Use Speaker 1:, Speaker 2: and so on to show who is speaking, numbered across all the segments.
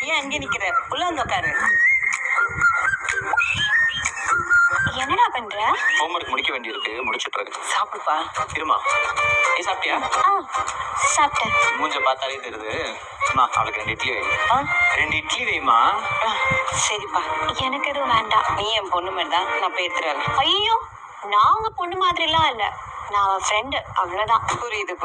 Speaker 1: ஏன் அங்கே நிக்கிற? உள்ள வந்து உட்காரு.
Speaker 2: என்னடா பண்ற?
Speaker 3: ஹோம்ஒர்க் முடிக்க வேண்டியிருக்கு, முடிச்சிட்டு இருக்கு.
Speaker 1: சாப்பிடுப்பா.
Speaker 3: இருமா, நீ சாப்பிட்டியா?
Speaker 2: சாப்பிட்டேன்.
Speaker 3: மூஞ்ச பார்த்தாலே தெரியுது. அவளுக்கு 2 இட்லி வை. 2 இட்லி வைமா.
Speaker 1: சரிப்பா.
Speaker 2: எனக்கு எதுவும் வேண்டாம்.
Speaker 1: நீ என் பொண்ணு மாதிரி தான். நான் போய் எடுத்துட்டு வரேன்.
Speaker 2: ஐயோ, நான் உங்க பொண்ணு மாதிரிலாம் இல்ல. நான் அவன் ஃப்ரெண்டு, அவ்வளவுதான்.
Speaker 1: புரியுது.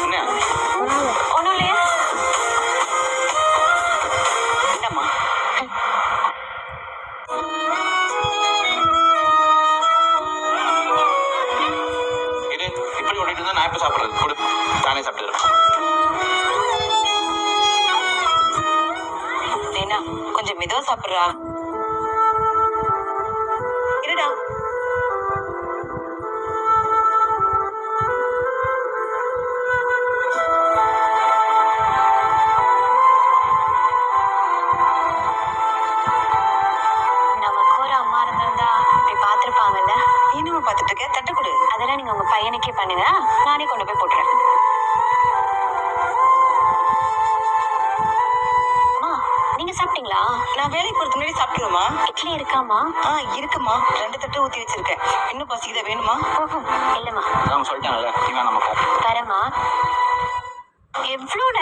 Speaker 3: என்ன?
Speaker 2: ஒண்ணும் இல்லையா?
Speaker 1: என்னம்மா?
Speaker 3: இது இப்படி ஓடிட்டு இருந்தா நான் எப்ப சாப்பிடுறது? கொடு, நானே சாப்பிட்டுறேன்.
Speaker 1: ஏன்னா கொஞ்சம் மெதுவா சாப்பிடுறா. இருடா.
Speaker 2: நமக்கு ஒரு அம்மா இருந்திருந்தா இப்படி பாத்துருப்பாங்கல்ல.
Speaker 1: என்னம்மா பார்த்துட்டு இருக்க? தட்டு கொடு.
Speaker 2: அதெல்லாம் நீங்க உங்க பையனுக்கே பண்ணுங்க, நானே கொண்டு போய் போட்டுறேன். அம்மா, நீங்க சாப்பிட்டீங்களா?
Speaker 1: நான் வேலைக்கு போறதுக்கு முன்னாடி சாப்பிட்டுருமா?
Speaker 2: இட்லி இருக்காமா?
Speaker 1: இருக்குமா. 2 தட்டு ஊத்தி வச்சிருக்கேன். இன்னும் பசிக்குதா? வேணுமா?
Speaker 2: இல்லம்மா,
Speaker 3: அவங்க சொல்லிட்டாங்கல்ல, இவன் நம்ம
Speaker 2: தரமா. எவ்வளவு